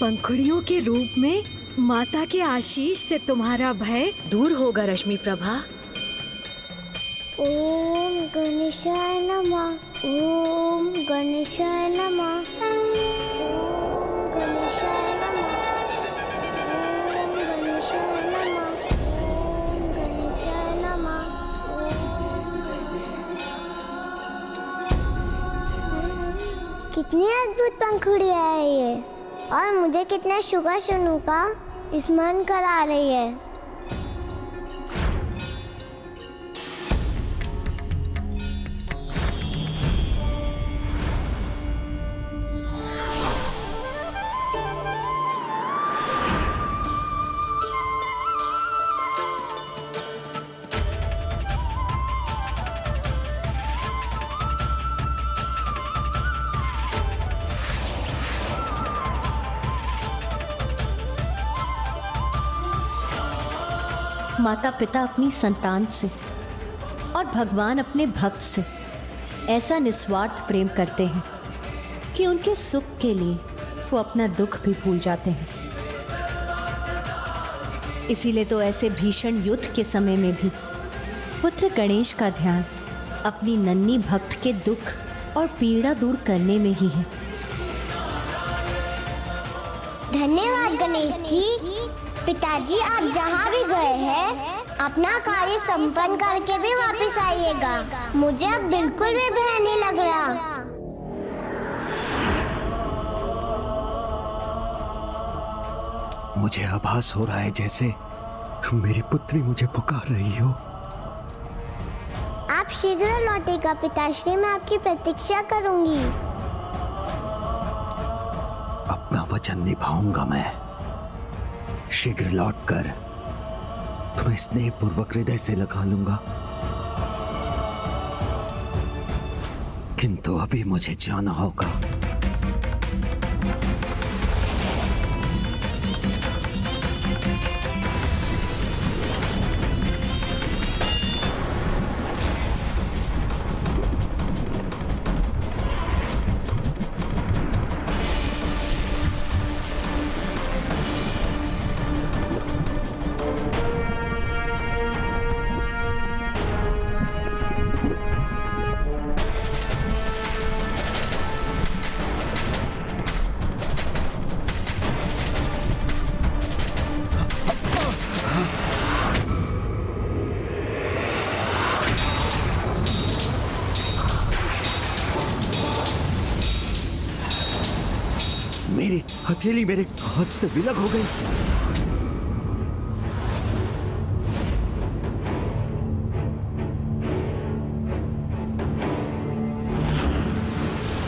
पंखुड़ियों के रूप में माता के आशीष से तुम्हारा भय दूर होगा रश्मि प्रभा। ओम गणेशाय नमः। ओम गणेशाय नमः। ओम गणेशाय नमः। ओम गणेशाय नमः। ओम गणेशाय नमः। कितनी अद्भुत पंखुड़ियाँ है ये, और मुझे कितना शुगर सुनू का स्मरण करा रही है। माता पिता अपनी संतान से और भगवान अपने भक्त से ऐसा निस्वार्थ प्रेम करते हैं कि उनके सुख के लिए वो अपना दुख भी भूल जाते हैं। इसीलिए तो ऐसे भीषण युद्ध के समय में भी पुत्र गणेश का ध्यान अपनी नन्ही भक्त के दुख और पीड़ा दूर करने में ही है। धन्यवाद गणेश जी। पिताजी, आप जहाँ भी गए हैं अपना कार्य संपन्न करके भी वापस आइएगा। मुझे अब बिल्कुल भी भय नहीं लग रहा। मुझे आभास हो रहा है जैसे मेरी पुत्री मुझे पुकार रही हो। आप शीघ्र लौटेगा पिताश्री, मैं आपकी प्रतीक्षा करूंगी। अपना वचन निभाऊंगा मैं। शीघ्र लौटकर तुम्हें स्नेहपूर्वक हृदय से लगा लूंगा। किंतु अभी मुझे जाना होगा। मेरी हथेली मेरे हाथ से विलग हो गई।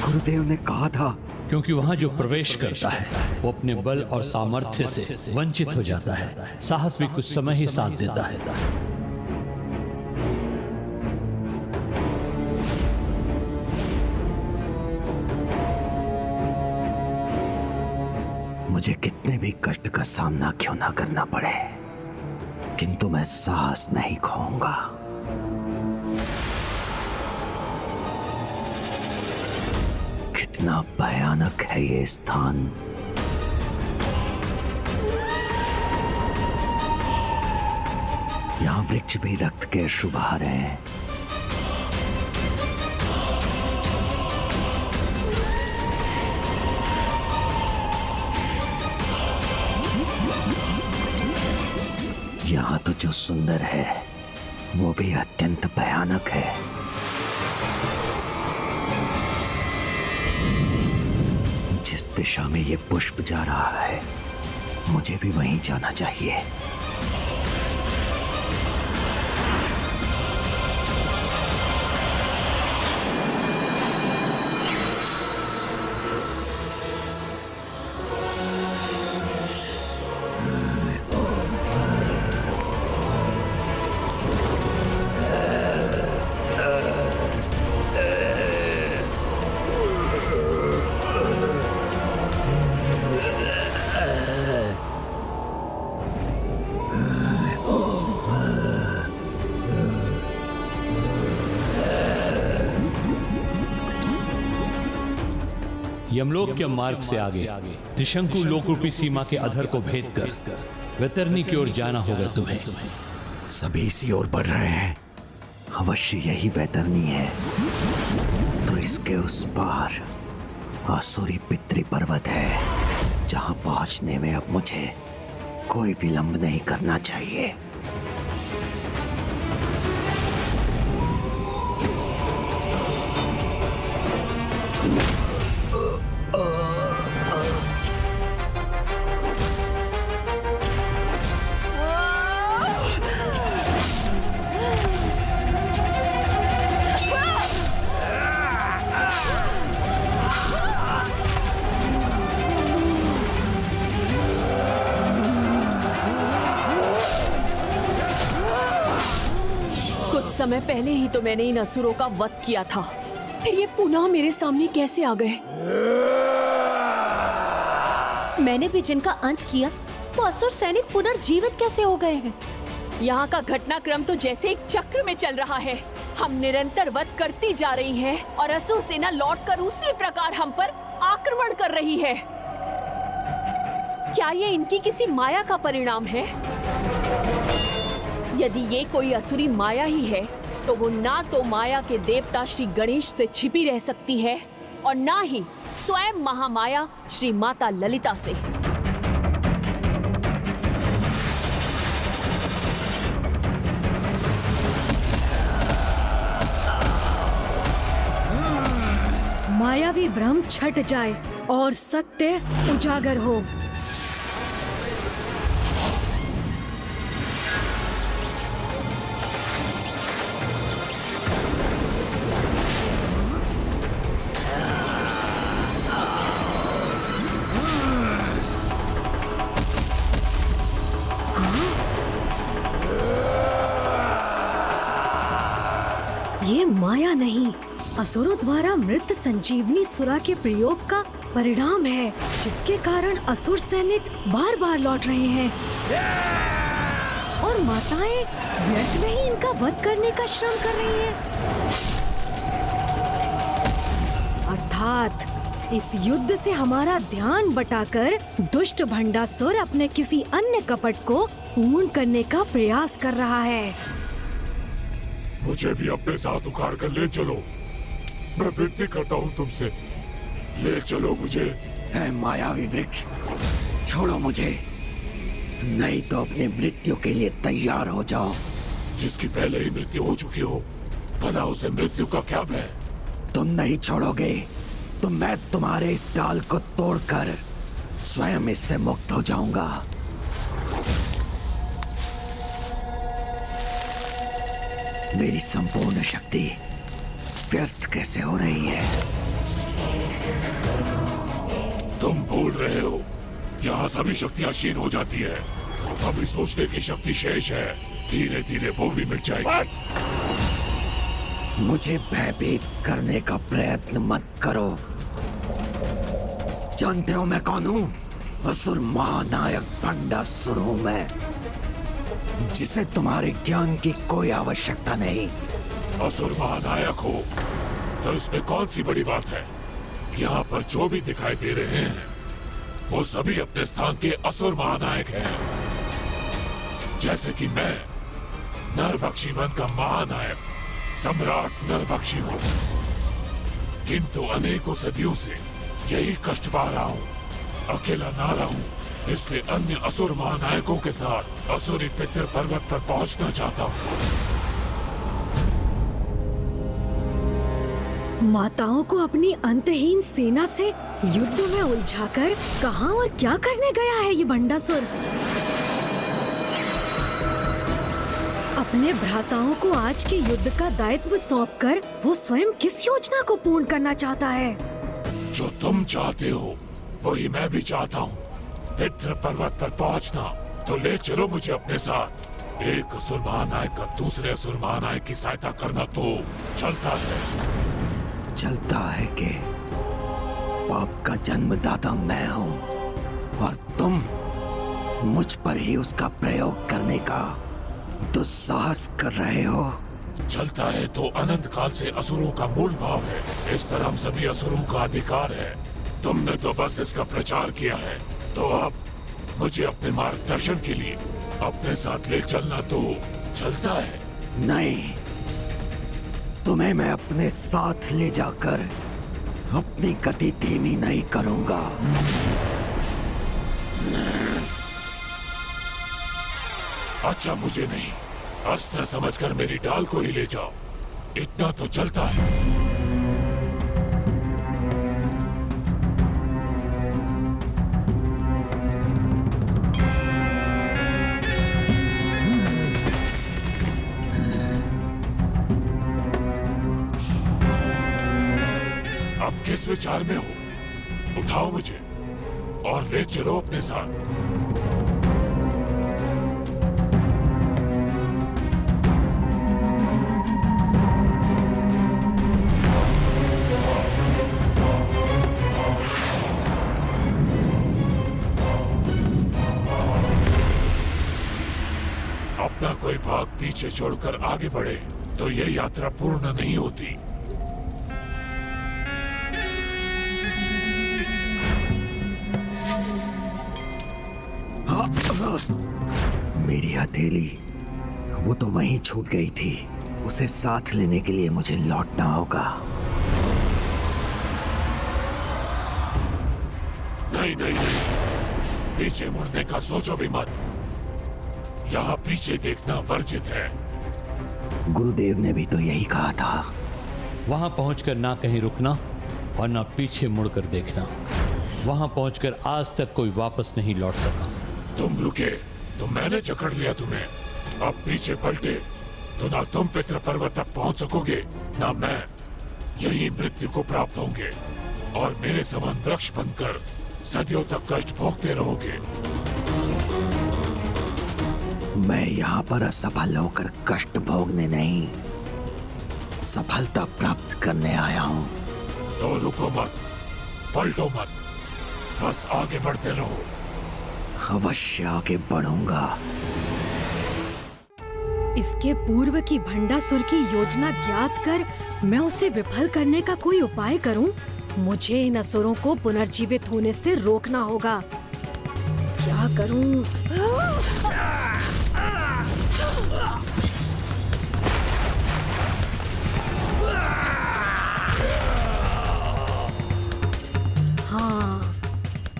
गुरुदेव ने कहा था, क्योंकि वहां जो प्रवेश करता है वो अपने बल और सामर्थ्य से वंचित हो जाता है। साहस भी कुछ समय ही साथ देता है। मुझे कितने भी कष्ट का सामना क्यों ना करना पड़े, किंतु मैं साहस नहीं खोऊंगा। कितना भयानक है ये स्थान। यहाँ वृक्ष भी रक्त के अश्रु बहा रहे हैं। यहाँ तो जो सुंदर है वो भी अत्यंत भयानक है। जिस दिशा में ये पुष्प जा रहा है मुझे भी वहीं जाना चाहिए। यमलोक के मार्ग से आगे त्रिशंकु लोक रूपी सीमा के अधर को भेद कर वैतरणी की ओर जाना होगा तुम्हें। सभी इसी ओर बढ़ रहे हैं। अवश्य यही वैतरणी है। तो इसके उस पार आसुरी पितृ पर्वत है, जहां पहुंचने में अब मुझे कोई विलंब नहीं करना चाहिए। समय पहले ही तो मैंने इन असुरों का वध किया था, फिर ये पुनः मेरे सामने कैसे आ गए? मैंने भी जिनका अंत किया वो असुर सैनिक पुनर्जीवित कैसे हो गए हैं? यहाँ का घटनाक्रम तो जैसे एक चक्र में चल रहा है। हम निरंतर वध करती जा रही हैं और असुर सेना लौटकर उसी प्रकार हम पर आक्रमण कर रही है। क्या ये इनकी किसी माया का परिणाम है? यदि ये कोई असुरी माया ही है तो वो ना तो माया के देवता श्री गणेश से छिपी रह सकती है और ना ही स्वयं महामाया श्री माता ललिता से। मायावी भ्रम छट जाए और सत्य उजागर हो। ये माया नहीं, असुरों द्वारा मृत संजीवनी सुरा के प्रयोग का परिणाम है, जिसके कारण असुर सैनिक बार बार लौट रहे हैं और माताएं व्यर्थ में ही इनका वध करने का श्रम कर रही हैं। अर्थात इस युद्ध से हमारा ध्यान बटाकर दुष्ट भंडासुर अपने किसी अन्य कपट को पूर्ण करने का प्रयास कर रहा है। मुझे भी अपने साथ उखाड़ कर ले चलो। मैं विनती करता हूँ तुमसे, ले चलो मुझे। है मायावी वृक्ष, छोड़ो मुझे, नहीं तो अपनी मृत्यु के लिए तैयार हो जाओ। जिसकी पहले ही मृत्यु हो चुकी हो, भला उसे मृत्यु का क्या भय? तुम नहीं छोड़ोगे तो मैं तुम्हारे इस डाल को तोड़कर स्वयं इससे मुक्त हो जाऊंगा। मेरी संपूर्ण शक्ति व्यर्थ कैसे हो रही है? तुम भूल रहे हो, यहाँ सभी शक्तियाँ क्षीण हो जाती है। अभी सोचने की शक्ति शेष है, धीरे धीरे वो भी मिट जाएगी। मुझे भयभीत करने का प्रयत्न मत करो। जानते हो मैं कौन हूँ? असुर महानायक भंडासुर हूँ मैं, जिसे तुम्हारे ज्ञान की कोई आवश्यकता नहीं। असुर महानायक हो तो इसमें कौन सी बड़ी बात है? यहाँ पर जो भी दिखाई दे रहे हैं वो सभी अपने स्थान के असुर महानायक हैं। जैसे कि मैं नरभक्षीवन का महानायक सम्राट नरभक्षी हूँ, किंतु अनेकों सदियों से यही कष्ट पा रहा हूँ, अकेला ना रहूं, इसलिए अन्य असुर महानायकों के साथ असुरी पितृ पर्वत पर पहुंचना चाहता हूँ। माताओं को अपनी अंतहीन सेना से युद्ध में उलझाकर कहां और क्या करने गया है ये भंडासुर? अपने भ्राताओं को आज के युद्ध का दायित्व सौंपकर वो स्वयं किस योजना को पूर्ण करना चाहता है? जो तुम चाहते हो वही मैं भी चाहता हूँ। पितृ पर्वत पर पहुँचना, तो ले चलो मुझे अपने साथ। एक असुर महानायक का दूसरे असुर महानायक की सहायता करना तो चलता है। चलता है कि पाप का जन्मदाता मैं हूँ और तुम मुझ पर ही उसका प्रयोग करने का दुस्साहस कर रहे हो। चलता है तो अनंत काल से असुरों का मूल भाव है, इस पर हम सभी असुरों का अधिकार है। तुमने तो बस इसका प्रचार किया है, तो अब मुझे अपने मार्गदर्शन के लिए अपने साथ ले चलना तो चलता है। नहीं, तुम्हें मैं अपने साथ ले जाकर अपनी गति धीमी नहीं करूंगा। अच्छा, मुझे नहीं, अस्त्र समझकर मेरी डाल को ही ले जाओ, इतना तो चलता है। अब किस विचार में हो? उठाओ मुझे और ले चलो अपने साथ। अपना कोई भाग पीछे छोड़कर आगे बढ़े तो यह यात्रा पूर्ण नहीं होती। मेरी हथेली वो तो वहीं छूट गई थी, उसे साथ लेने के लिए मुझे लौटना होगा। नहीं नहीं नहीं, पीछे मुड़ने का सोचो भी मत। यहाँ पीछे देखना वर्जित है। गुरुदेव ने भी तो यही कहा था। वहां पहुंचकर ना कहीं रुकना और ना पीछे मुड़कर देखना। वहां पहुंचकर आज तक कोई वापस नहीं लौट सका। तुम रुके तो मैंने जकड़ लिया तुम्हें, अब पीछे पलटे तो ना तुम पितृ पर्वत तक पहुंच सकोगे, ना मैं। यही मृत्यु को प्राप्त होंगे और मेरे समान वृक्ष बनकर सदियों तक कष्ट भोगते रहोगे। मैं यहाँ पर असफल होकर कष्ट भोगने नहीं, सफलता प्राप्त करने आया हूँ। तो रुको मत, पलटो मत, बस आगे बढ़ते रहो। अवश्य आगे बढ़ूंगा। इसके पूर्व की भंडासुर की योजना ज्ञात कर मैं उसे विफल करने का कोई उपाय करूं। मुझे इन असुरों को पुनर्जीवित होने से रोकना होगा। क्या करूं? हाँ,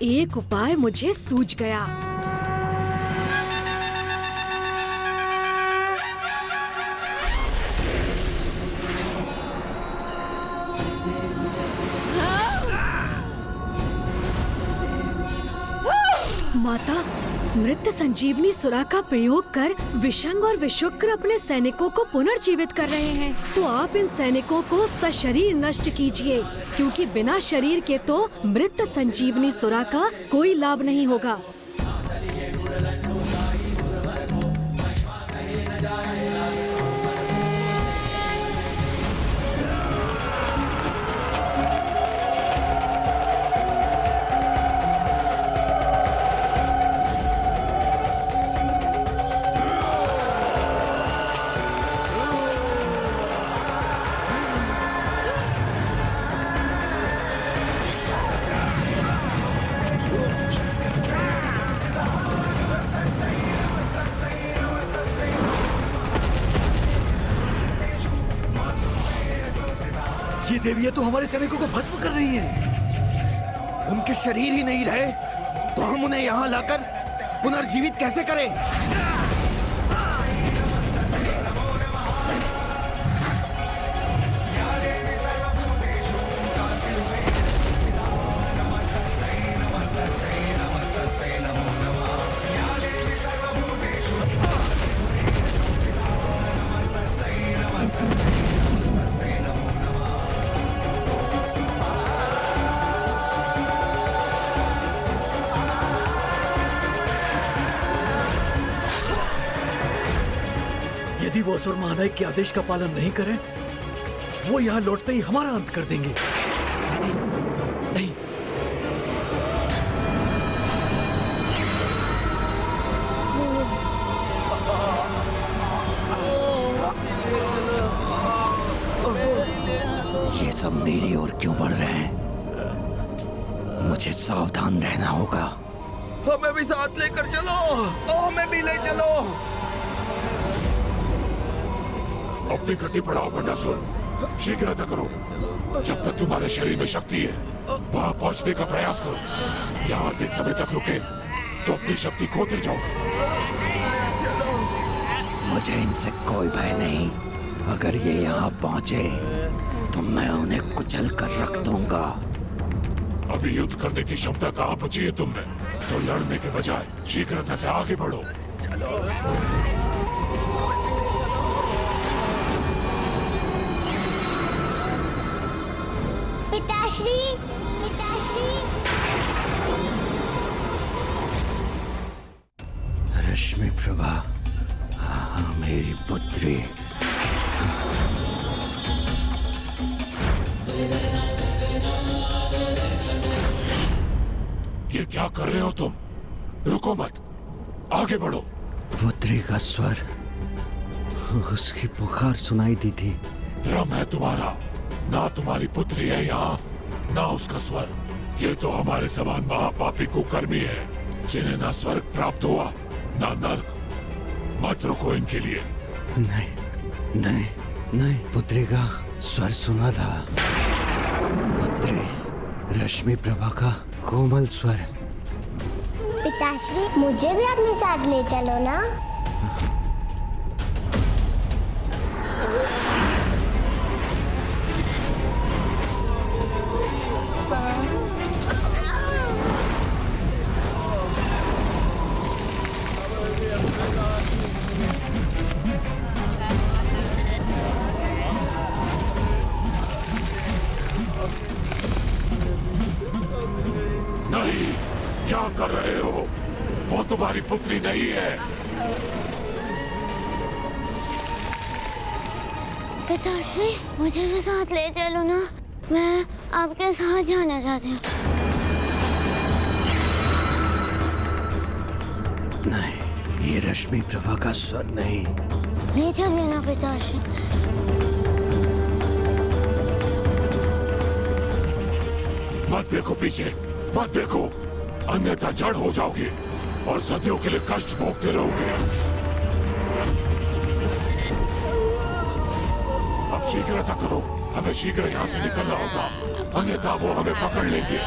एक उपाय मुझे सूझ गया। माता, मृत संजीवनी सुरा का प्रयोग कर विशंग और विशुक्र अपने सैनिकों को पुनर्जीवित कर रहे हैं। तो आप इन सैनिकों को सशरीर नष्ट कीजिए, क्योंकि बिना शरीर के तो मृत संजीवनी सुरा का कोई लाभ नहीं होगा। ये देवियां तो हमारे सैनिकों को भस्म कर रही हैं। उनके शरीर ही नहीं रहे तो हम उन्हें यहाँ लाकर पुनर्जीवित कैसे करें? यदि वो असुर महानायक के आदेश का पालन नहीं करें, वो यहाँ लौटते ही हमारा अंत कर देंगे। नहीं, नहीं। ये सब मेरी ओर क्यों बढ़ रहे हैं? मुझे सावधान रहना होगा। हमें भी साथ लेकर चलो, हमें भी ले चलो। अपनी गति बढ़ाओ बंडासुर, शीघ्रता करो। जब तक तुम्हारे शरीर में शक्ति है वहां पहुंचने का प्रयास करो। यहाँ अधिक समय तक रुके तो अपनी शक्ति खोते जाओगे। मुझे इनसे कोई भय नहीं। अगर ये यहाँ पहुंचे तो मैं उन्हें कुचल कर रख दूंगा। अभी युद्ध करने की क्षमता कहाँ बची है तुमने? तो लड़ने के बजाय शीघ्रता से आगे बढ़ो। पिताश्री, पिताश्री। रश्मि प्रभा, मेरी पुत्री। ये क्या कर रहे हो तुम? रुको मत, आगे बढ़ो। पुत्री का स्वर, उसकी पुकार सुनाई दी थी। भ्रम है तुम्हारा। ना तुम्हारी पुत्री है यहाँ, ना उसका स्वर। ये तो हमारे समान महापापी कुकर्मी है जिन्हें ना स्वर्ग प्राप्त हुआ ना नर्क। मत रुको इनके लिए। नहीं नहीं नहीं, पुत्री का स्वर सुना था। पुत्री रश्मि प्रभा का कोमल स्वर। पिताश्री, मुझे भी अपने साथ ले चलो ना। नहीं, क्या कर रहे हो? वो तुम्हारी पुत्री नहीं है। पिताश्री, मुझे भी साथ ले चलो ना। मैं आपके साथ जाना चाहती हूँ। नहीं, ये रश्मि प्रभा का स्वर नहीं। ले चलिए ना पिताश्री। मत देखो पीछे, मत देखो, अन्यथा जड़ हो जाओगे और सदियों के लिए कष्ट भोगते रहोगे। अब शीघ्रता करो, हमें शीघ्र यहाँ से निकलना होगा, अन्यथा वो हमें पकड़ लेंगे।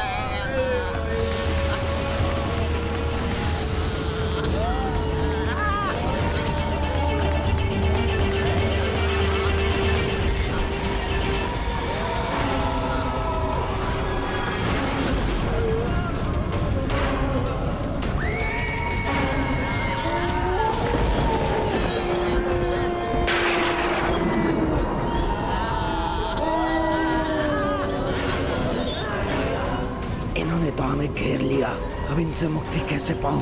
इन्होंने तो हमें घेर लिया, अब इनसे मुक्ति कैसे पाऊं?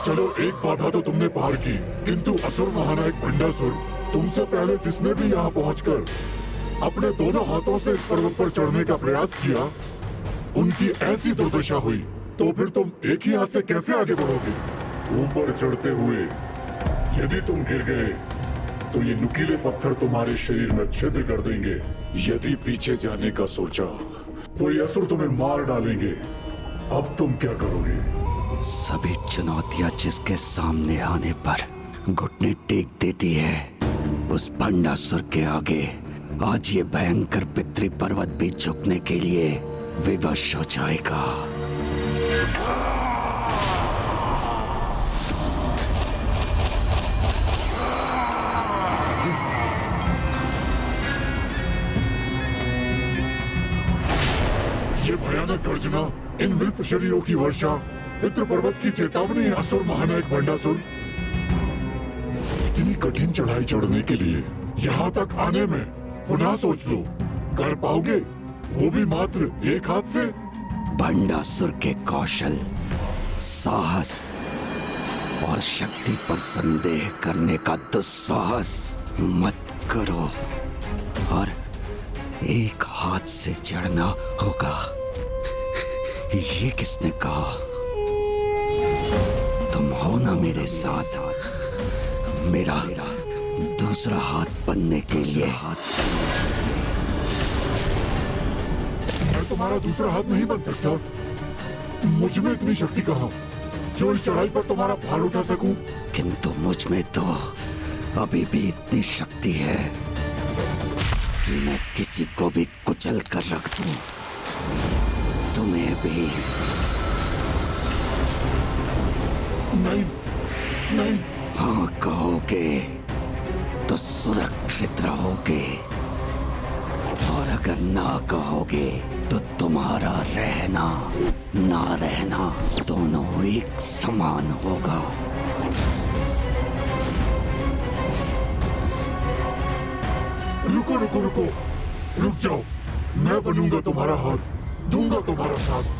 चलो, एक बाधा तो तुमने पार की, किंतु असुर महानायक भंडासुर तुमसे पहले जिसने भी यहाँ पहुंचकर अपने दोनों हाथों से इस पर्वत पर चढ़ने का प्रयास किया, उनकी ऐसी दुर्दशा हुई, तो फिर तुम एक ही हाथ से कैसे आगे बढ़ोगे? ऊपर चढ़ते हुए यदि तुम गिर गए तो ये नुकीले पत्थर तुम्हारे शरीर में छिद्र कर देंगे। यदि पीछे जाने का सोचा तो ये असुर तुम्हें मार डालेंगे। अब तुम क्या करोगे? सभी चुनौतियां जिसके सामने आने पर घुटने टेक देती है, उस भंडासुर के आगे आज ये भयंकर पितृ पर्वत भी झुकने के लिए विवश हो जाएगा। ये भयानक गर्जना, इन मृत शरीरों की वर्षा, पितृ पर्वत की चेतावनी है असुर महानायक भंडासुर। इतनी कठिन चढ़ाई चढ़ने के लिए यहाँ तक आने में पुनः सोच लो, कर पाओगे? वो भी मात्र एक हाथ से? भंडासुर के कौशल, साहस और शक्ति पर संदेह करने का दुस्साहस मत करो, और एक हाथ से चढ़ना होगा। ये किसने कहा? तुम हो ना मेरे साथ? मेरा दूसरा हाथ बनने के लिए मैं तुम्हारा दूसरा हाथ नहीं बन सकता। मुझ में इतनी शक्ति कहाँ जो इस चढ़ाई पर तुम्हारा भार उठा सकूं। किंतु मुझ में तो अभी भी इतनी शक्ति है कि मैं किसी को भी कुचल कर रख दूं। तुम्हें भी। नहीं नहीं। हाँ कहोगे तो सुरक्षित रहोगे, और अगर ना कहोगे तो तुम्हारा रहना ना रहना दोनों एक समान होगा। रुको रुको रुको, रुक जाओ। मैं बनूंगा तुम्हारा हाथ, दूंगा तुम्हारा साथ।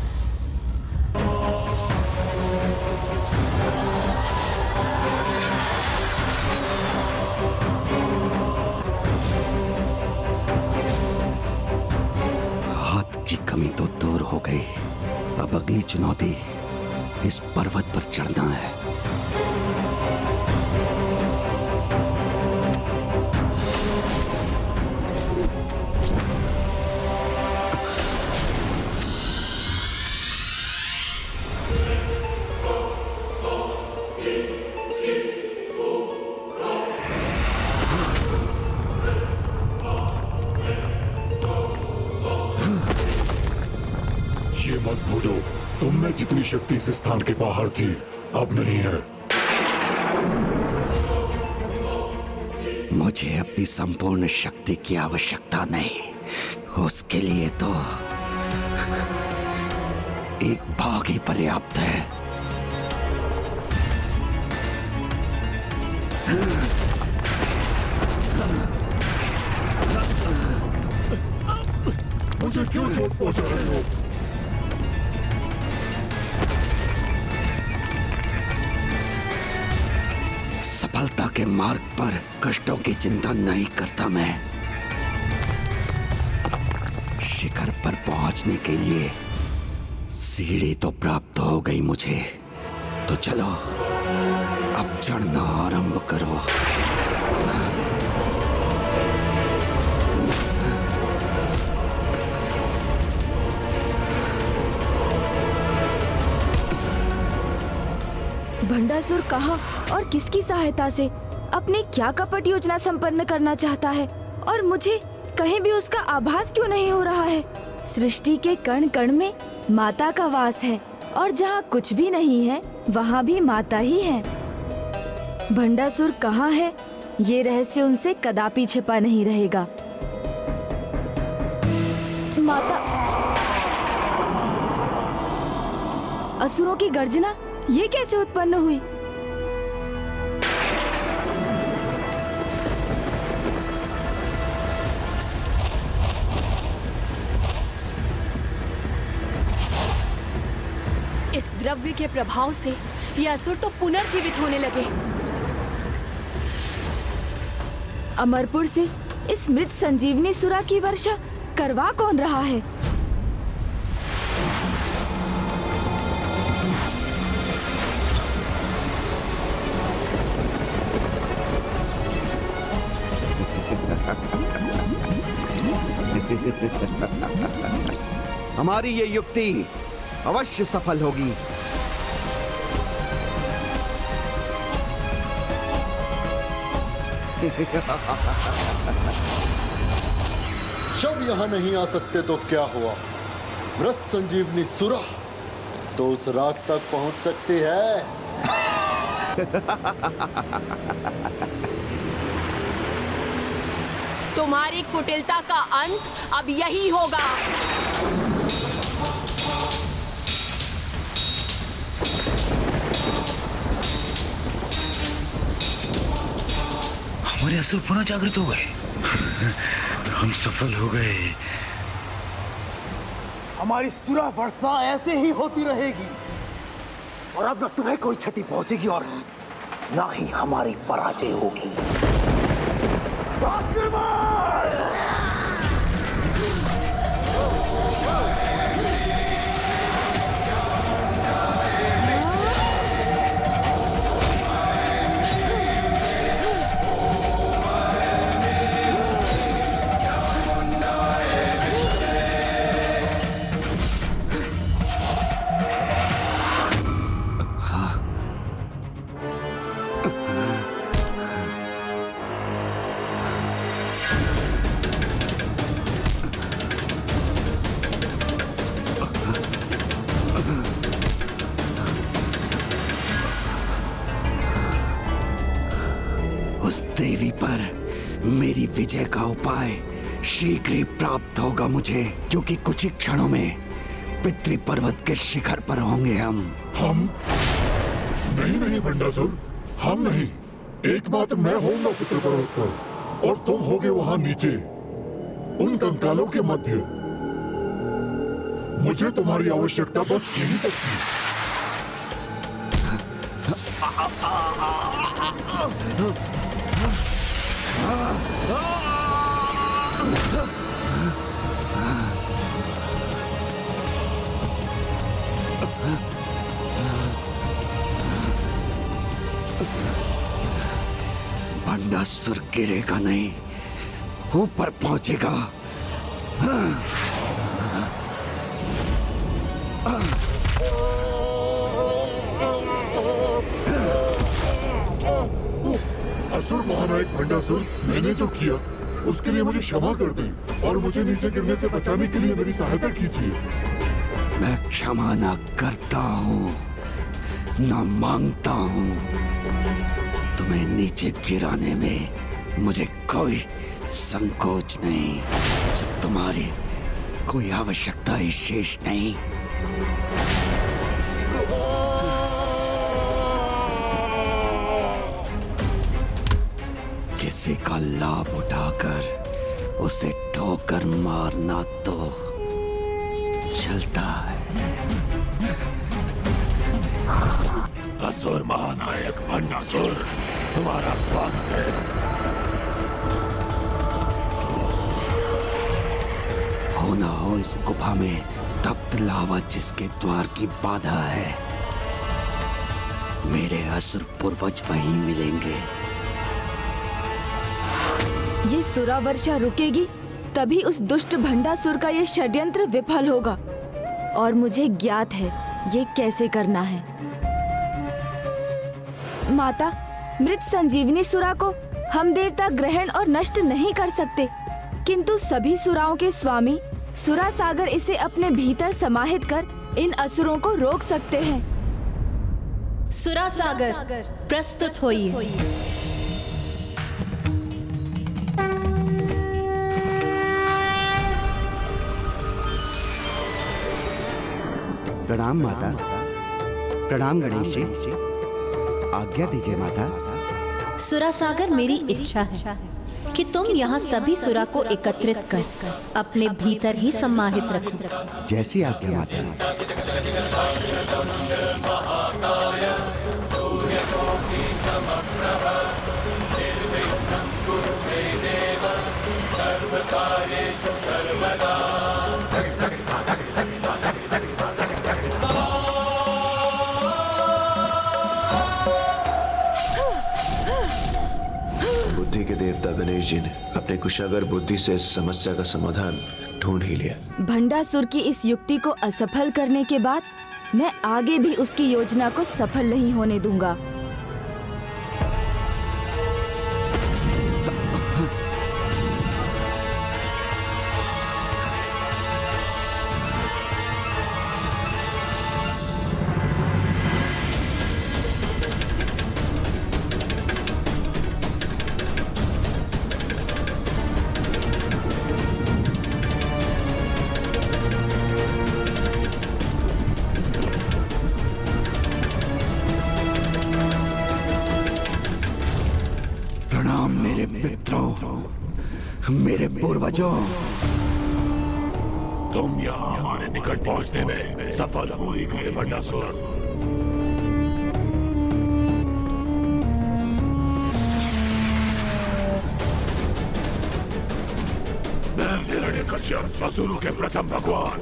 हाथ की कमी तो दूर हो गई। अब अगली चुनौती इस पर्वत पर चढ़ना है। ये मत भूलो, तुम में जितनी शक्ति इस स्थान के बाहर थी अब नहीं है। मुझे अपनी संपूर्ण शक्ति की आवश्यकता नहीं, उसके लिए तो एक भाग ही पर्याप्त है। मुझे क्यों चोट पहुंचा रहे हो? सफलता के मार्ग पर कष्टों की चिंता नहीं करता मैं। शिखर पर पहुंचने के लिए सीढ़ी तो प्राप्त हो गई मुझे, तो चलो अब चढ़ना आरंभ करो। भंडासुर कहाँ और किसकी सहायता से अपनी क्या कपट योजना संपन्न करना चाहता है, और मुझे कहीं भी उसका आभास क्यों नहीं हो रहा है? सृष्टि के कण कण में माता का वास है, और जहाँ कुछ भी नहीं है वहाँ भी माता ही है। भंडासुर कहाँ है, ये रहस्य उनसे कदापि छिपा नहीं रहेगा। माता, असुरों की गर्जना ये कैसे उत्पन्न हुई? इस द्रव्य के प्रभाव से ये असुर तो पुनर्जीवित होने लगे। अमरपुर से इस मृत संजीवनी सुरा की वर्षा करवा कौन रहा है? हमारी ये युक्ति अवश्य सफल होगी। शव यहाँ नहीं आ सकते तो क्या हुआ? मृत संजीवनी सुरा तो उस राख तक पहुंच सकती है। तुम्हारी कुटिलता का अंत अब यही होगा। हमारे असुर पुनः जागृत हो गए। हम सफल हो गए। हमारी सुरा वर्षा ऐसे ही होती रहेगी, और अब न तुम्हें कोई क्षति पहुंचेगी और ना ही हमारी पराजय होगी। मेरी विजय का उपाय शीघ्र ही प्राप्त होगा मुझे, क्योंकि कुछ ही क्षणों में पितृ पर्वत के शिखर पर होंगे हम। नहीं नहीं भंडासुर, हम नहीं। एकमात्र मैं होऊंगा पितृ पर्वत पर और तुम होगे वहां नीचे उन कंकालों के मध्य। मुझे तुम्हारी आवश्यकता बस यही तक थी। भंडासुर गिरेगा नहीं, ऊपर पहुंचेगा। असुर महानायक भंडासुर, मैंने जो किया उसके लिए मुझे क्षमा कर दें और मुझे नीचे गिरने से बचाने के लिए मेरी सहायता कीजिए। मैं क्षमा न करता हूँ न मांगता हूँ। तुम्हें नीचे गिराने में मुझे कोई संकोच नहीं, जब तुम्हारी कोई आवश्यकता ही शेष नहीं। किसी का लाभ उठाकर उसे ठोकर मारना तो चलता है। असुर महानायक भंडासुर, तुम्हारा स्वागत है। हो ना हो इस गुफा में तप्त लावा जिसके द्वार की बाधा है, मेरे असुर पूर्वज वहीं मिलेंगे। ये सुरा वर्षा रुकेगी तभी उस दुष्ट भंडासुर का ये षड्यंत्र विफल होगा, और मुझे ज्ञात है ये कैसे करना है। माता, मृत संजीवनी सुरा को हम देवता ग्रहण और नष्ट नहीं कर सकते, किंतु सभी सुराओं के स्वामी सुरा सागर इसे अपने भीतर समाहित कर इन असुरों को रोक सकते हैं। सुरा सागर प्रस्तुत होइए। प्रणाम माता। प्रणाम गणेश जी। आज्ञा दीजिए माता। सुरा सागर, मेरी इच्छा है कि तुम यहाँ सभी सुरा को एकत्रित कर अपने भीतर ही सम्माहित रखो। जैसी आज्ञा माता। बुद्धि के देवता गणेश जी ने अपने कुशागर बुद्धि से इस समस्या का समाधान ढूंढ ही लिया। भंडासुर की इस युक्ति को असफल करने के बाद मैं आगे भी उसकी योजना को सफल नहीं होने दूंगा। मेरे मित्रों, मेरे पूर्वजों, तुम यहाँ हमारे निकट पहुँचने में सफल हो ही गए भंडासुर। मैं हिरण्यकश्यप, असुरों के प्रथम भगवान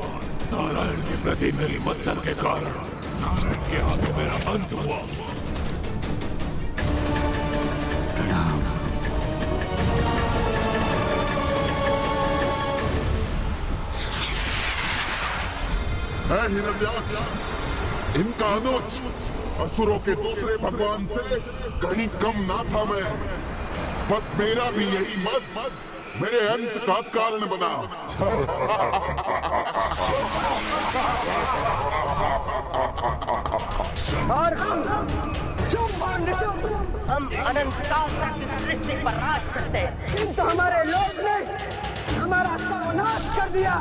नारायण के प्रति मेरी मत्सर के कारण नारायण के हाथों मेरा अंत हुआ। प्रणाम। मैं हिरण्याक्ष, इनका अनुज, असुरों के दूसरे भगवान से कहीं कम ना था मैं। बस मेरा भी यही मत मेरे अंत का कारण बना। और हम शुभ और निशुभ हम अनंत काल तक इस सृष्टि पर राज करते हैं। किंतु हमारे लोग ने हमारा सर्वनाश कर दिया।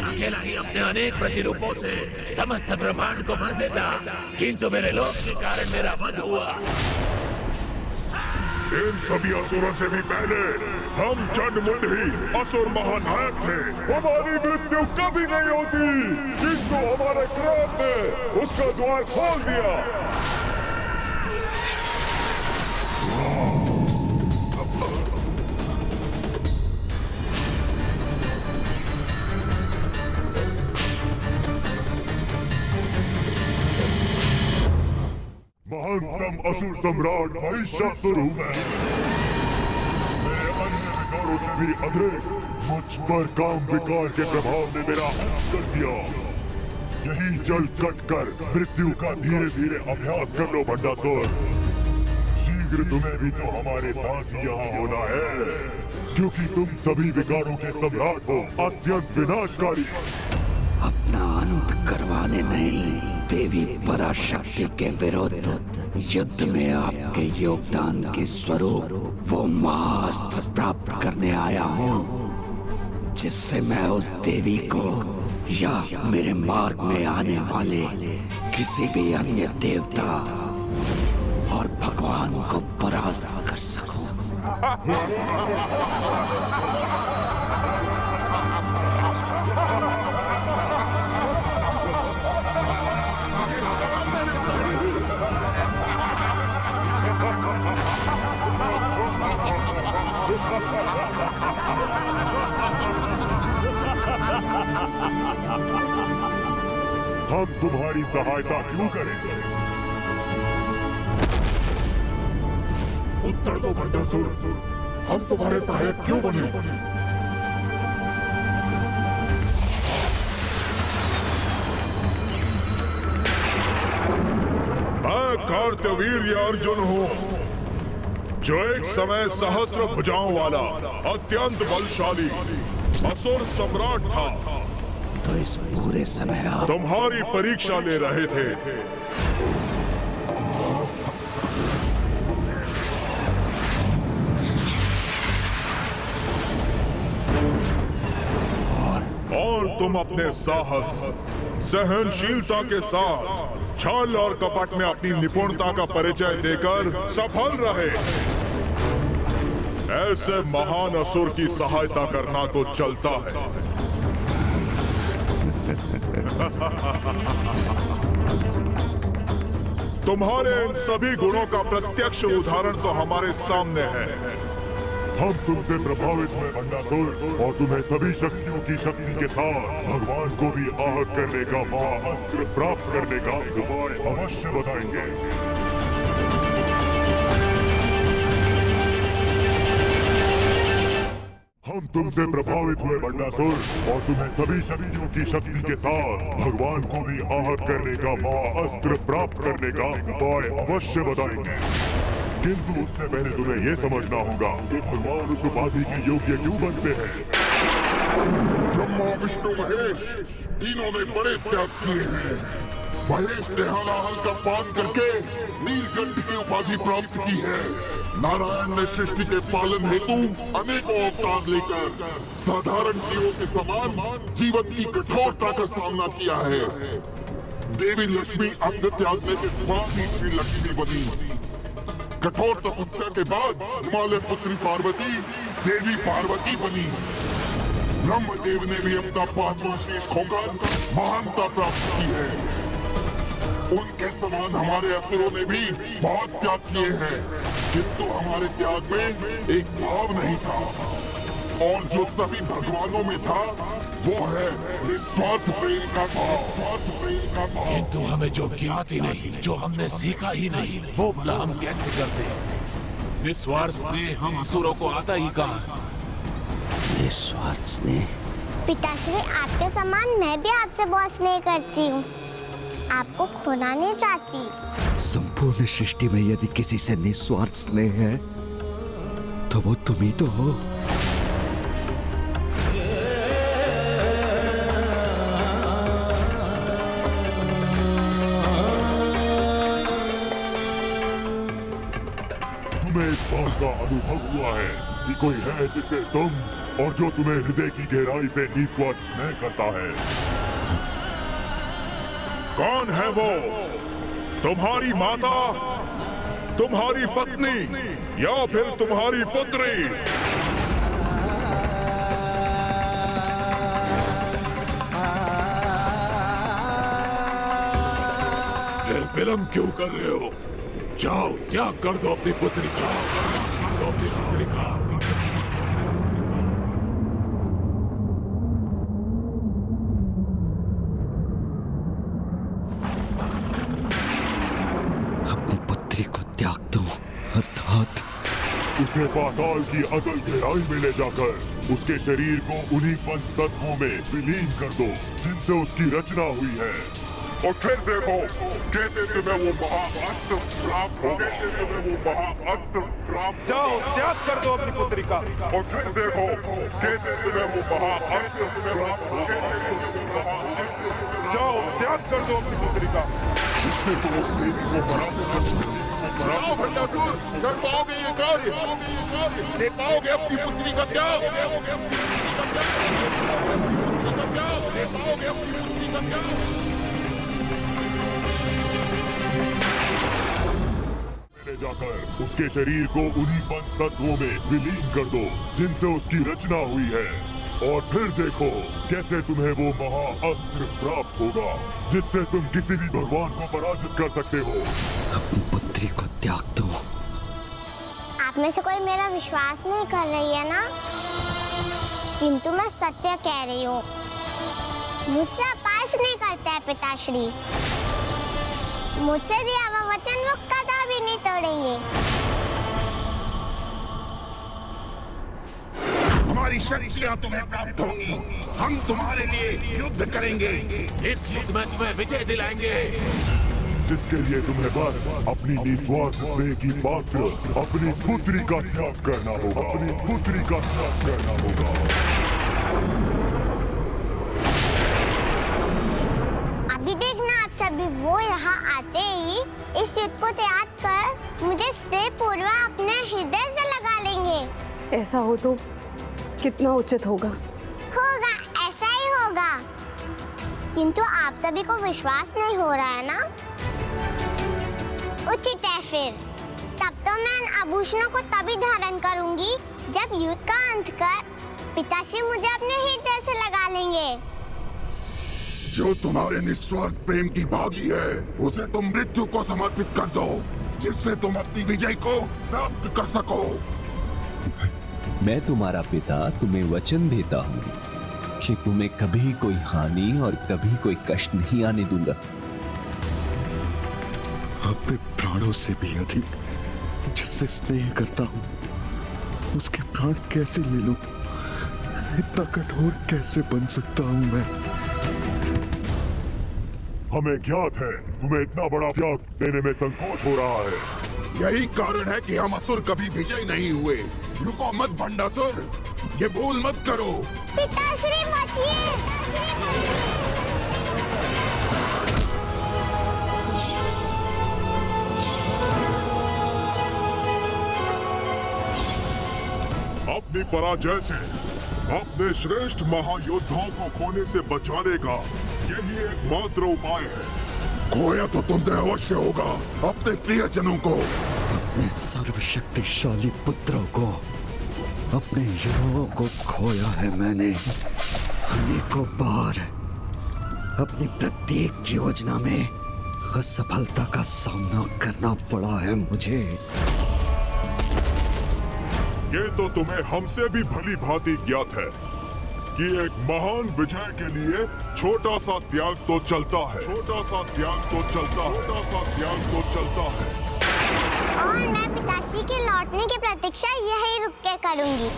अकेला ही अपने अनेक प्रतिरूपों से समस्त ब्रह्मांड को भर देता, किंतु मेरे लोक के कारण मेरा वध हुआ। इन सभी असुरों से भी पहले हम चंडमुंड ही असुर महानायक थे। हमारी मृत्यु कभी नहीं होती, किंतु हमारे क्रोध ने उसका द्वार खोल दिया। महानतम असुर सम्राट महिषासुर हूँ मैं अन्य विकारों से भी अधिक मुझ पर काम विकार के प्रभाव ने मेरा अंत कर दिया। यही जल कट कर मृत्यु का धीरे धीरे अभ्यास कर लो भंडासुर। शीघ्र तुम्हें भी तो हमारे साथ ही यहाँ होना है, क्योंकि तुम सभी विकारों के सम्राट हो, अत्यंत विनाशकारी। अपना अंत करवाने नहीं, देवी पराशक्ति के विरुद्ध युद्ध में आपके योगदान के स्वरूप वो महाअस्त्र प्राप्त करने आया हूँ, जिससे मैं उस देवी को या मेरे मार्ग में आने वाले किसी भी अन्य देवता और भगवान को परास्त कर सकूं। हम तुम्हारी सहायता क्यों करें? उत्तर दो भंडासुर, हम तुम्हारे सहायक क्यों बने? मैं कार्तवीर्य अर्जुन हूँ, जो एक समय सहस्त्र भुजाओं वाला अत्यंत बलशाली असुर सम्राट था। तो इस पूरे समय आप तुम्हारी परीक्षा ले रहे थे। और तुम अपने साहस, सहनशीलता के साथ छल और कपट में अपनी निपुणता का परिचय देकर सफल रहे। ऐसे महान असुर की सहायता करना तो चलता है। तुम्हारे इन सभी गुणों का प्रत्यक्ष उदाहरण तो हमारे सामने है। हम तुमसे प्रभावित हुए भंडासुर, और तुम्हें सभी शक्तियों की शक्ति के साथ भगवान को भी आहत करने का महाअस्त्र प्राप्त करने का उपाय अवश्य बताएंगे। हम तुमसे प्रभावित हुए भंडासुर, और तुम्हें सभी शक्तियों की शक्ति के साथ भगवान को भी आहत करने का महाअस्त्र प्राप्त करने का उपाय अवश्य बताएंगे। किंतु उससे पहले तुम्हें यह समझना होगा कि भगवान उस उपाधि के योग्य क्यों बनते हैं। ब्रह्मा विष्णु महेश तीनों ने बड़े त्याग किए हैं। महेश ने हलाहल का पान करके नीलकंठ की उपाधि प्राप्त की है। नारायण ने सृष्टि के पालन हेतु अनेकों अवतार लेकर साधारण जीवों के समान जीवन की कठोरता का सामना किया है। देवी लक्ष्मी अंग त्यागने के बाद ही श्री लक्ष्मी बनी। कठोर तपस्या के बाद हिमालय पुत्री पार्वती देवी पार्वती बनी। ब्रह्मदेव ने भी अपना 5वां शीश खोकर महानता प्राप्त की है। उनके समान हमारे असुरों ने भी बहुत त्याग किए हैं, किंतु हमारे त्याग में एक भाव नहीं था, और जो सभी भगवानों में था वो है निस्वार्थ प्रेम का भाव। किंतु हमें जो ज्ञात ही नहीं, जो हमने सीखा ही नहीं, वो भला हम कैसे करते? निस्वार्थ स्नेह हम असुरों को आता ही कहाँ है? निस्वार्थ स्नेह? पिताश्री, आपके समान मैं भी आपसे बहुत स्नेह करती हूँ, आपको खोना नहीं चाहती। संपूर्ण सृष्टि में यदि किसी से निस्वार्थ स्नेह है तो वो तुम ही तो हो। भाव का अनुभव हुआ है कि कोई है जिसे तुम और जो तुम्हें हृदय की गहराई से निस्वार्थ स्नेह करता है। कौन है वो? तुम्हारी माता, तुम्हारी पत्नी या फिर तुम्हारी पुत्री? विलंब क्यों कर रहे हो? जाओ, त्याग कर दो अपनी पुत्री, जाओ, कर दो अपनी पुत्री का। अपनी पुत्री को त्याग दो अर्थात उसे पाताल की अतल गहराई में ले जाकर उसके शरीर को उन्हीं पंच तत्वों में विलीन कर दो जिनसे उसकी रचना हुई है। और फिर देखो कैसे तुम्हें वो महाअस्त्र प्राप्त हो, कैसे तुम्हें वो महाअस्त्र प्राप्त। जाओ, त्याग कर दो अपनी पुत्री का। और फिर देखो कैसे तुम्हें वो महाअस्त्र प्राप्त हो, कैसे तुम्हें वो महाअस्त्र। जाओ, त्याग कर दो अपनी पुत्री का, जिससे तुम उस देवी को परास्त कर सकते हो। भंडासुर, कर पाओगे ये कार्य? दे पाओगे अपनी पुत्री का त्याग? दे पाओगे अपनी पुत्री का त्याग? जाकर उसके शरीर को उन्हीं पंच तत्वों में विलीन कर दो जिनसे उसकी रचना हुई है। और फिर देखो कैसे तुम्हें वो महाअस्त्र प्राप्त होगा जिससे तुम किसी भी भगवान को पराजित कर सकते हो। अपनी पुत्री को त्याग दो। आप में से कोई मेरा विश्वास नहीं कर रही है ना? किंतु मैं सत्य कह रही हूँ। मुझसे अपास नहीं करता है पिताश्री। मुझसे दिया हुआ वचन वो कदापि नहीं तोड़ेंगे। हमारी शक्तियाँ तुम्हें प्राप्त होंगी। हम तुम्हारे लिए युद्ध करेंगे। इस युद्ध में तुम्हें विजय दिलाएंगे, जिसके लिए तुम्हें बस अपनी निस्वार्थ स्नेह की पात्र अपनी पुत्री का त्याग करना होगा। अपनी पुत्री का त्याग करना होगा। अभी देखना आप सभी, वो यहाँ आते ही इस युद्ध को त्याग कर मुझे स्नेह पूर्वक अपने हृदय से लगा लेंगे। ऐसा हो तो कितना उचित होगा। होगा, ऐसा ही होगा। किंतु आप सभी को विश्वास नहीं हो रहा है ना? उचित है फिर। तब तो मैं इन आभूषणों को तभी धारण करूंगी जब युद्ध का अंत कर पिताश्री मुझे अपने हृदय से लगा लेंगे। जो तुम्हारे निस्वार्थ प्रेम की भागी है उसे तुम मृत्यु को समर्पित कर दो, जिससे तुम अपनी विजय को प्राप्त कर सको। मैं तुम्हारा पिता तुम्हें वचन देता हूँ कि तुम्हें कभी कोई हानि और कभी कोई कष्ट नहीं आने दूंगा। अपने प्राणों से भी अधिक जिससे स्नेह करता हूँ उसके प्राण कैसे ले लूं? इतना कठोर कैसे बन सकता हूँ मैं? हमें ज्ञात है तुम्हें इतना बड़ा त्याग देने में संकोच हो रहा है। यही कारण है कि हम असुर कभी विजय नहीं हुए। रुको मत भंडासुर, ये भूल मत करो। पिताश्री बचिए। अपनी पराजय से अपने श्रेष्ठ महायोद्धाओं को खोने से बचाने का यही एकमात्र उपाय है। खोया तो तुमने अवश्य होगा अपने प्रियजनों को, अपने सर्वशक्तिशाली पुत्रों को, अपने युवाओं को खोया है मैंने अनेकों बार। अपनी प्रत्येक योजना में असफलता का सामना करना पड़ा है मुझे। ये तो तुम्हें हमसे भी भली भांति ज्ञात है कि एक महान विजय के लिए छोटा सा त्याग तो चलता है। छोटा सा त्याग तो चलता है। छोटा सा त्याग तो चलता है। और मैं पिताश्री के लौटने की प्रतीक्षा यही रुक के करूंगी।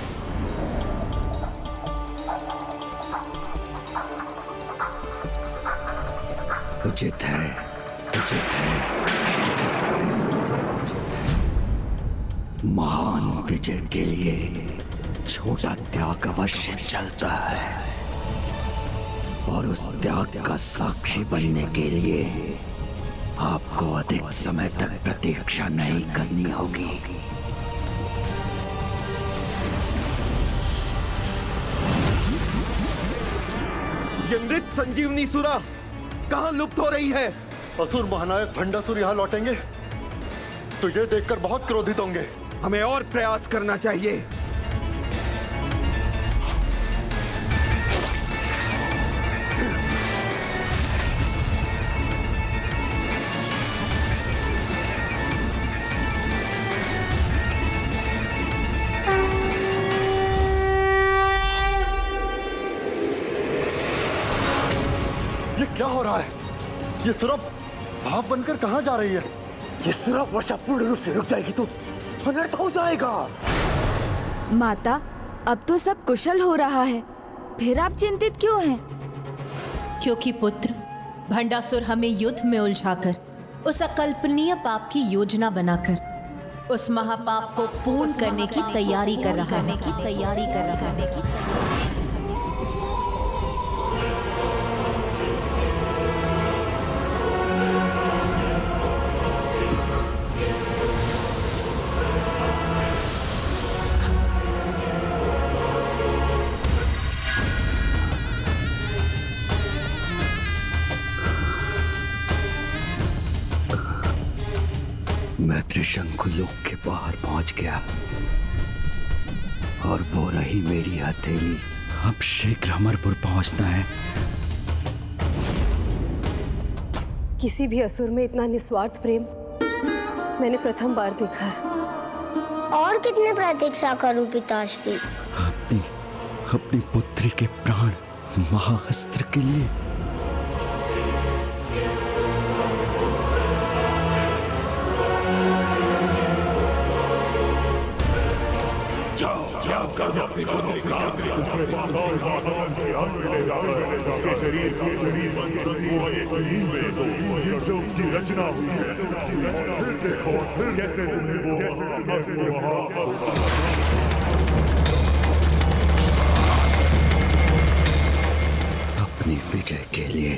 उचित है, उचित है, उचित है, उचित है। महान विजय के लिए छोटा त्याग अवश्य चलता है, और उस त्याग का साक्षी बनने के लिए आपको अधिक समय तक प्रतीक्षा नहीं करनी होगी। ये मृत संजीवनी सुरा कहाँ लुप्त हो रही है? असुर महानायक भंडासुर यहाँ लौटेंगे तो ये देखकर बहुत क्रोधित होंगे। हमें और प्रयास करना चाहिए। ये क्या हो रहा है? ये सुरभ भाप बनकर कहाँ जा रही है? ये सुरभ वर्षा पूर्ण रूप से रुक जाएगी तो अनर्थ हो जाएगा। माता, अब तो सब कुशल हो रहा है, फिर आप चिंतित क्यों हैं? क्योंकि पुत्र, भंडासुर हमें युद्ध में उलझाकर उस अकल्पनीय पाप की योजना बनाकर उस महापाप को पूर्ण करने की तैयारी कर रहा है। मैं त्रिशंकु लोक के बाहर पहुंच गया और वो रही मेरी हथेली। अब शीघ्र अमरपुर पहुंचना है। किसी भी असुर में इतना निस्वार्थ प्रेम मैंने प्रथम बार देखा है। और कितने प्रतीक्षा करूं पिताश्री? अपनी पुत्री के प्राण महाअस्त्र के लिए। कर दो अपनी पुत्री का। उसके शरीर जिनसे उसकी रचना हुई है। फिर देखो कैसे अपनी विजय के लिए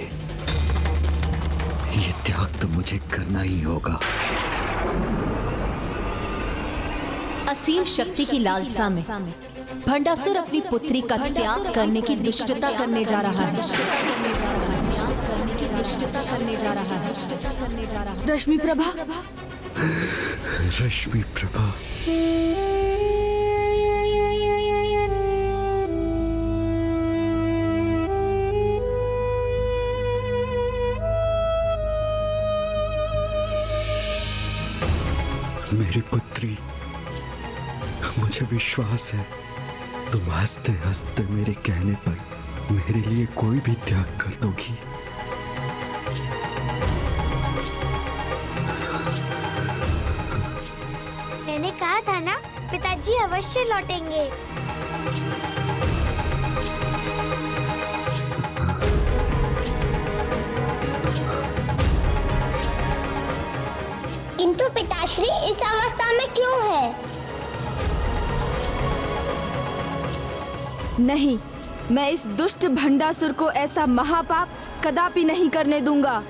ये त्याग तो मुझे करना ही होगा। असीम शक्ति की लालसा में भंडासुर अपनी पुत्री का त्याग करने की दुष्टता करने जा रहा है। रश्मि प्रभा, रश्मि प्रभा, मेरी पुत्री, मुझे विश्वास है तुम हंसते हंसते मेरे कहने पर मेरे लिए कोई भी त्याग कर दोगी। मैंने कहा था ना, पिताजी अवश्य लौटेंगे। किंतु पिताश्री इस अवस्था में क्यों है? नहीं, मैं इस दुष्ट भंडासुर को ऐसा महापाप कदापि नहीं करने दूंगा।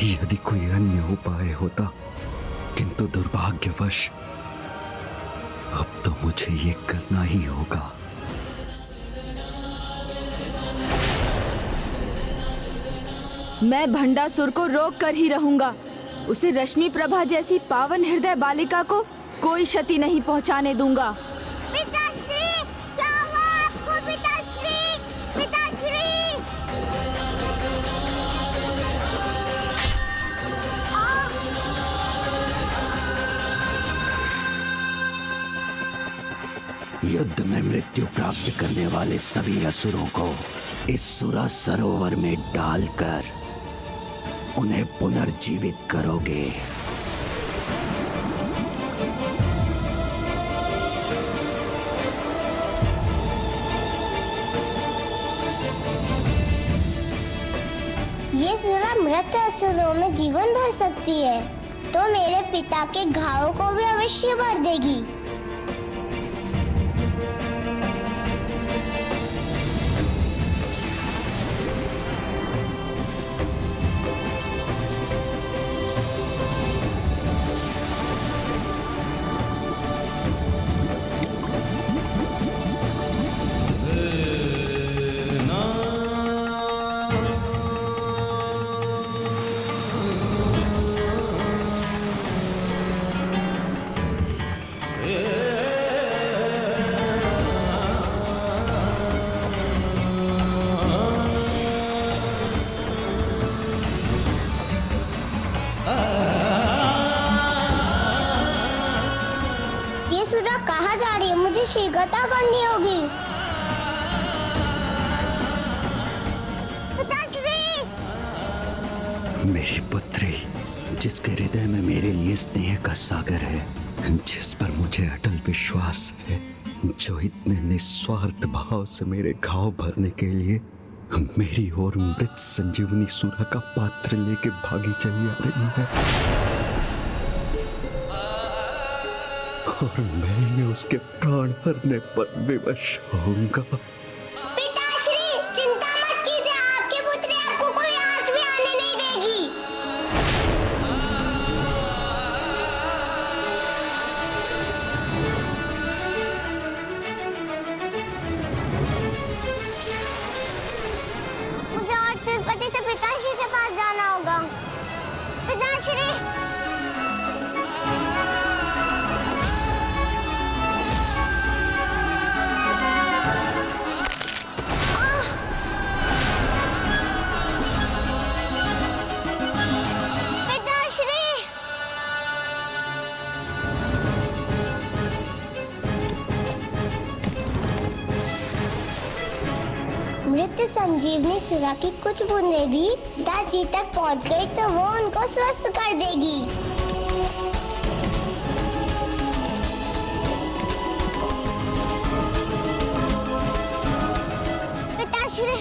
यदि कोई अन्य उपाय होता, किंतु दुर्भाग्यवश अब तो मुझे ये करना ही होगा। मैं भंडासुर को रोक कर ही रहूंगा। उसे रश्मि प्रभा जैसी पावन हृदय बालिका को कोई क्षति नहीं पहुंचाने दूंगा। पिताश्री, क्या हुआ आपको पिताश्री? पिताश्री! युद्ध में मृत्यु प्राप्त करने वाले सभी असुरों को इस सुरा सरोवर में डालकर उन्हें पुनर्जीवित करोगे। मृत असुरों में जीवन भर सकती है तो मेरे पिता के घावों को भी अवश्य भर देगी। ये सुरा कहाँ जा रही है? मुझे शीघ्रता करनी होगी। पिताश्री! मेरी पुत्री, जिसके हृदय में मेरे लिए स्नेह का सागर है, जिस पर मुझे अटल विश्वास है, जो इतने निस्वार्थ भाव से मेरे घाव भरने के लिए मेरी ओर मृत संजीवनी सुरा का पात्र लेके भागी चली आ रही है, और मैं उसके प्राण हरने पर विवश होऊंगा। पिताश्री, चिंता मत कीजिए, आपकी पुत्री आपको कोई आँच भी आने नहीं देगी। मुझे और तिरुपति से पिताश्री के पास जाना होगा। पिताश्री! मृत संजीवनी सुरा की कुछ बूंदें भी पिताजी तक पहुंच गई तो वो उनको स्वस्थ कर देगी। पिताश्री,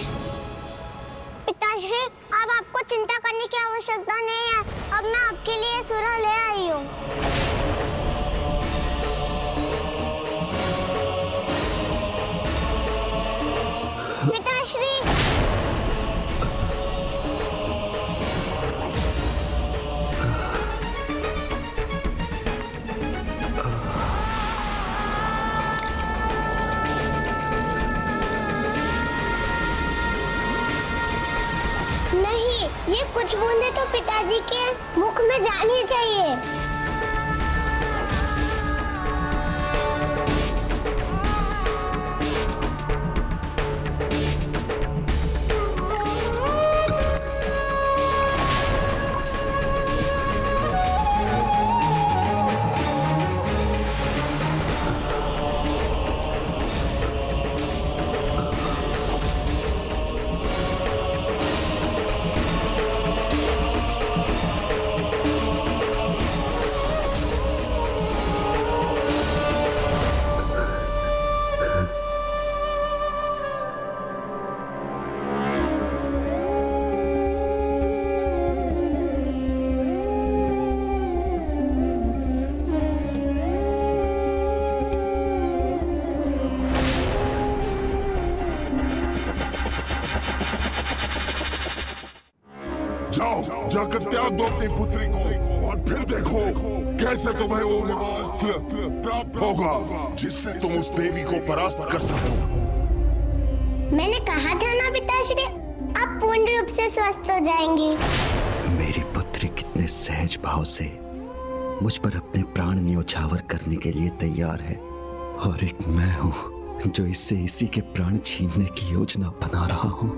पिताश्री, अब आपको चिंता करने की आवश्यकता नहीं है। अब मैं आपके लिए सुरा ले आई हूँ। पिताश्री! नहीं, ये कुछ बूंदें तो पिताजी के मुख में जानी चाहिए। जाओ, जाकर त्याग दो अपनी पुत्री को और फिर देखो कैसे तुम्हें वो महाअस्त्र प्राप्त होगा जिससे तुम उस देवी को परास्त कर सको। मैंने कहा था ना पिताश्री, आप पूर्ण रूप से स्वस्थ हो जाएंगी। मेरी पुत्री कितने सहज भाव से मुझ पर अपने प्राण न्योछावर करने के लिए तैयार है, और एक मैं हूँ जो इससे इसी के प्राण छीनने की योजना बना रहा हूँ।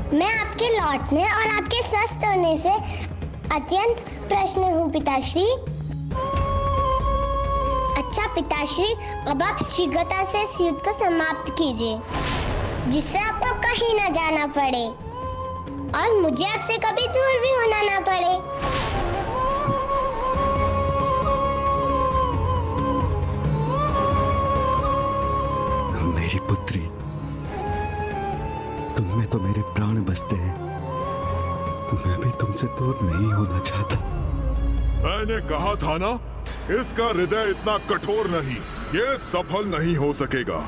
मैं आपके लौटने और आपके स्वस्थ होने से अत्यंत प्रसन्न हूँ पिताश्री। अच्छा पिताश्री, अब आप शीघ्रता से इस युद्ध को समाप्त कीजिए, जिससे आपको कहीं न जाना पड़े और मुझे आपसे कभी दूर भी होना ना पड़े। मेरी पुत्री, तुम में तो मेरे प्राण बसते हैं, मैं भी तुमसे दूर नहीं होना चाहता। मैंने कहा था ना, इसका हृदय इतना कठोर नहीं, ये सफल नहीं हो सकेगा।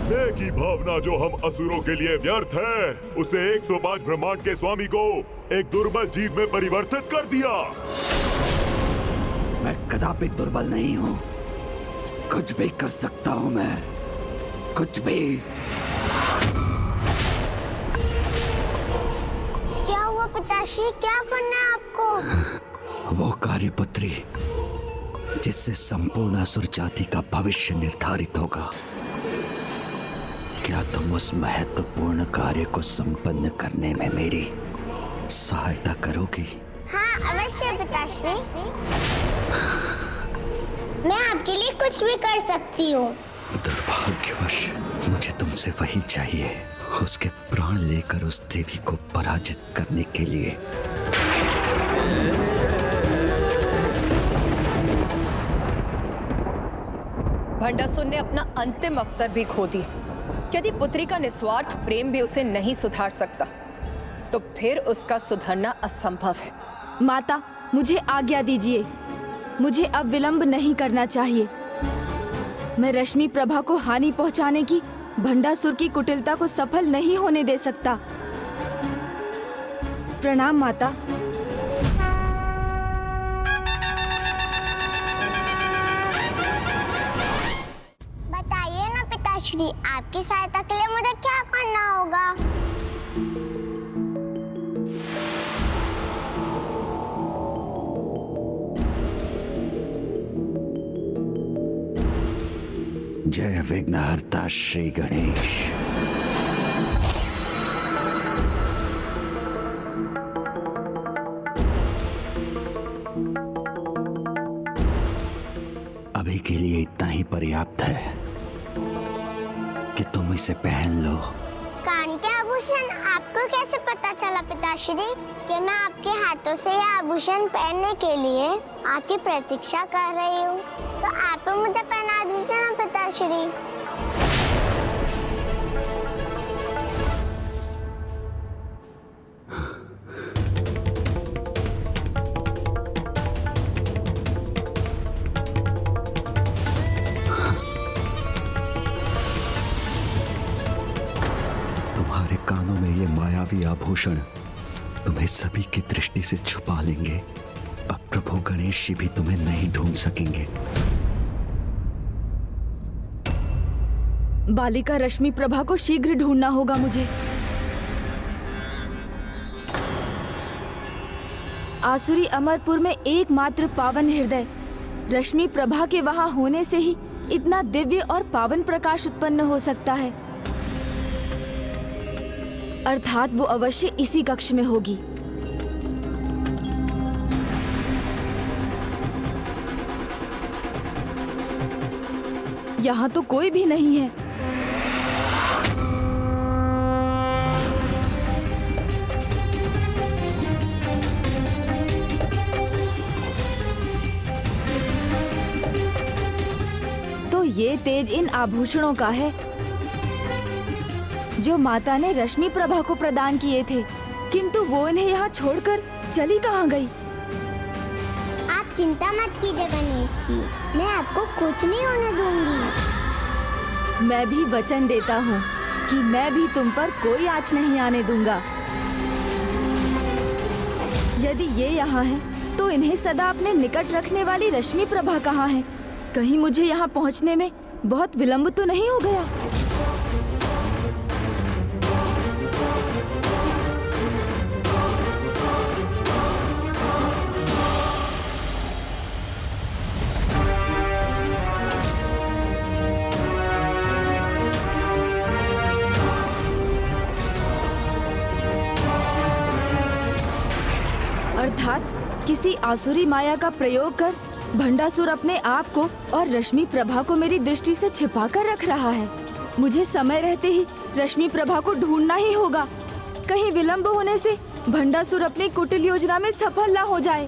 देह की भावना जो हम असुरों के लिए व्यर्थ है, उसे 105 ब्रह्मांड के स्वामी को एक दुर्बल जीव में परिवर्तित कर दिया। मैं कदापि दुर्बल नहीं हूँ, कुछ भी कर सकता हूँ मैं, कुछ भी। क्या हुआ पिताश्री, क्या करना है आपको? वो कार्यपुत्री जिससे संपूर्ण असुर जाति का भविष्य निर्धारित होगा। क्या तुम उस महत्वपूर्ण कार्य को संपन्न करने में मेरी सहायता करोगी? हाँ अवश्य पिताश्री, मैं आपके लिए कुछ भी कर सकती हूँ। दुर्भाग्यवश मुझे तुमसे वही चाहिए, उसके प्राण लेकर उस देवी को पराजित करने के लिए। भंडासुर ने अपना अंतिम अवसर भी खो दिया। यदि पुत्री का निस्वार्थ प्रेम भी उसे नहीं सुधार सकता, तो फिर उसका सुधरना असंभव है। माता, मुझे आज्ञा दीजिए, मुझे अब विलंब नहीं करना चाहिए। मैं रश्मि प्रभा को हानि पहुंचाने की भंडासुर की कुटिलता को सफल नहीं होने दे सकता। प्रणाम माता। बताइए ना पिताश्री, आपकी सहायता के लिए मुझे क्या करना होगा? जय विघ्नहर्ता श्री गणेश। अभी के लिए इतना ही पर्याप्त है कि तुम इसे पहन लो। कान के आभूषण आपको कैसे पता चला पिताश्री कि मैं आपके हाथों से यह आभूषण पहनने के लिए आपकी प्रतीक्षा कर रही हूँ? तो आप मुझे पहना दीजिए ना पिताश्री। तुम्हारे कानों में ये मायावी आभूषण तुम्हें सभी की दृष्टि से छुपा लेंगे। अब प्रभु गणेश जी भी तुम्हें नहीं ढूंढ सकेंगे। बालिका रश्मि प्रभा को शीघ्र ढूंढना होगा मुझे। आसुरी अमरपुर में एकमात्र पावन हृदय रश्मि प्रभा के वहां होने से ही इतना दिव्य और पावन प्रकाश उत्पन्न हो सकता है। अर्थात वो अवश्य इसी कक्ष में होगी। यहाँ तो कोई भी नहीं है। तो ये तेज इन आभूषणों का है जो माता ने रश्मि प्रभा को प्रदान किए थे, किंतु वो इन्हें यहाँ छोड़कर चली कहाँ गई? आप चिंता मत कीजिए गणेश जी, मैं आपको कुछ नहीं होने दूंगी। मैं भी वचन देता हूँ कि मैं भी तुम पर कोई आँच नहीं आने दूंगा। यदि ये यहाँ हैं, तो इन्हें सदा अपने निकट रखने वाली रश्मि प्रभा कहाँ है? कहीं मुझे यहाँ पहुँचने में बहुत विलंब तो नहीं हो गया? अर्थात किसी आसुरी माया का प्रयोग कर भंडासुर अपने आप को और रश्मि प्रभा को मेरी दृष्टि से छिपा कर रख रहा है। मुझे समय रहते ही रश्मि प्रभा को ढूंढना ही होगा। कहीं विलंब होने से भंडासुर अपनी कुटिल योजना में सफल ना हो जाए।